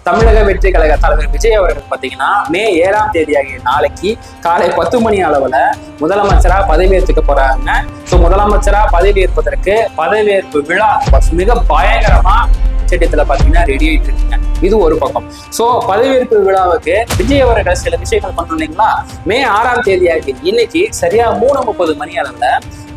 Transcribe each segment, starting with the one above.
தமிழக வெற்றி கழக தலைவர் விஜய் அவர்கள் பார்த்தீங்கன்னா மே 7ஆம் தேதி ஆகிய நாளைக்கு காலை 10 மணி அளவுல முதலமைச்சரா பதவியேற்றுக்க போறாங்க. ஸோ முதலமைச்சரா பதவியேற்பதற்கு பதவியேற்பு விழா மிக பயங்கரமா செட்டியத்துல பாத்தீங்கன்னா ரெடி ஆயிட்டு இருக்குங்க. இது ஒரு பக்கம். சோ பதவியேற்பு விழாவுக்கு விஜய் அவர்கள் சில விஷயங்கள் பண்ணணும் இல்லைங்களா? மே 6ஆம் தேதி ஆகி இன்னைக்கு சரியா 3:30 மணி அளவுல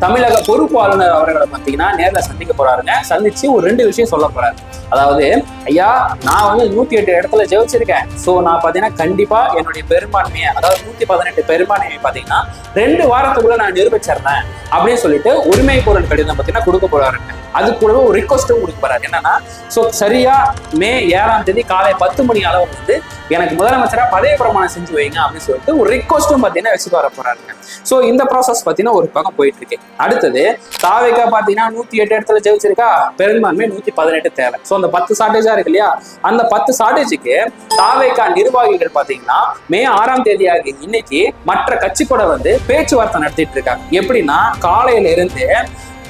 தமிழக பொறுப்பு ஆளுநர் அவர்களை பார்த்தீங்கன்னா நேரில் சந்திக்க போறாருங்க. சந்திச்சு ஒரு 2 விஷயம் சொல்ல போறாரு. அதாவது, ஐயா நான் வந்து 108 இடத்துல ஜெயிச்சிருக்கேன். ஸோ நான் பார்த்தீங்கன்னா கண்டிப்பா என்னுடைய பெரும்பான்மையை, அதாவது 118 பெரும்பான்மையை பார்த்தீங்கன்னா 2 வாரத்துக்குள்ள நான் நிரூபிச்சிடுறேன் அப்படின்னு சொல்லிட்டு உரிமை கோரல் கடிதம் பார்த்தீங்கன்னா கொடுக்க போறாருங்க. அது கூடவே ஒரு ரிக்வஸ்ட்டும் கொடுக்க போறாரு. என்னன்னா, ஸோ சரியா மே 7ஆம் தேதி காலை 10 மணி அளவு வந்து எனக்கு முதலமைச்சரா பதவி பிரமாணம் செஞ்சு வைங்க அப்படின்னு சொல்லிட்டு ஒரு ரிக்வஸ்ட்டும் பார்த்தீங்கன்னா வச்சுட்டு வர போறாருங்க. ஸோ இந்த ப்ராசஸ் பார்த்தீங்கன்னா ஒரு பக்கம் போயிட்டு இருக்கு. அடுத்தது தாவேகா பார்த்தீங்கன்னா 108 இடத்துல ஜெயிச்சிருக்கா, பெரும்பான்மை 118 தேவை. ஸோ அந்த 10 ஷார்டேஜா இருக்கு இல்லையா, அந்த 10 ஷார்டேஜுக்கு தாவேகா நிர்வாகிகள் பார்த்தீங்கன்னா மே 6ஆம் தேதி ஆகி இன்னைக்கு மற்ற கட்சி கூட வந்து பேச்சுவார்த்தை நடத்திட்டு இருக்காங்க. எப்படின்னா, காலையில இருந்து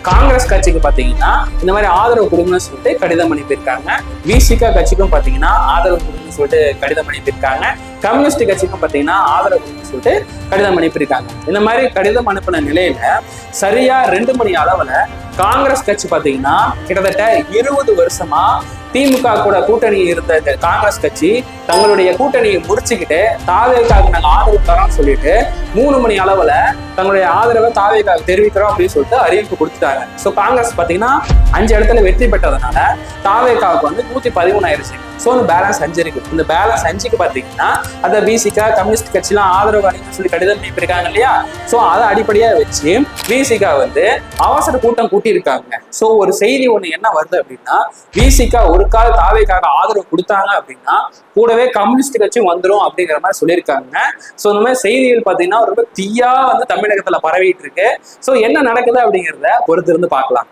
காங்கிரஸ் கட்சிக்கு பாத்தீங்கன்னா இந்த மாதிரி ஆதரவு கொடுங்கன்னு சொல்லிட்டு கடிதம் அனுப்பியிருக்காங்க. விசிகா கட்சிக்கும் பாத்தீங்கன்னா ஆதரவு கொடுங்கன்னு சொல்லிட்டு கடிதம் அனுப்பியிருக்காங்க. கம்யூனிஸ்ட் கட்சிக்கும் பாத்தீங்கன்னா ஆதரவு கொடுங்கன்னு சொல்லிட்டு கடிதம் அனுப்பியிருக்காங்க. இந்த மாதிரி கடிதம் அனுப்பின நிலையில சரியா 2 மணி அளவுல காங்கிரஸ் கட்சி பாத்தீங்கன்னா கிட்டத்தட்ட 20 வருஷமா திமுக கூட கூட்டணி இருந்த காங்கிரஸ் கட்சி தங்களுடைய கூட்டணியை முடிச்சுக்கிட்டு தாவேகாவுக்கு நாங்கள் ஆதரவு தரோம்னு சொல்லிட்டு 3 மணி அளவுல தங்களுடைய ஆதரவை தாவேகாவுக்கு தெரிவிக்கிறோம் அப்படின்னு சொல்லிட்டு அறிவிப்பு கொடுத்துட்டாங்க. ஸோ காங்கிரஸ் பார்த்தீங்கன்னா 5 இடத்துல வெற்றி பெற்றதுனால தாவேகாவுக்கு வந்து 113 ஆயிடுச்சு. ஸோ பேலன்ஸ் 5 இருக்கு. இந்த பேலன்ஸ் 5க்கு பார்த்தீங்கன்னா அதை விசிகா கம்யூனிஸ்ட் கட்சிலாம் ஆதரவு அளின்னு சொல்லி கடிதம் அனுப்பியிருக்காங்க இல்லையா. ஸோ அதை அடிப்படையாக வச்சு விசிகா வந்து அவசர கூட்டம் கூட்டியிருக்காங்க. ஸோ ஒரு செய்தி ஒன்று என்ன வருது அப்படின்னா, விசிகா ஒரு கால் தாவேகாக ஆதரவு கொடுத்தாங்க அப்படின்னா கூடவே கம்யூனிஸ்ட் கட்சியும் வந்துடும் அப்படிங்கிற மாதிரி சொல்லியிருக்காங்க. ஸோ இந்த மாதிரி செய்திகள் பார்த்தீங்கன்னா ரொம்ப தீயா வந்து தமிழகத்துல பரவிட்டு இருக்கு. ஸோ என்ன நடக்குது அப்படிங்கிறத பொறுத்து இருந்து பார்க்கலாம்.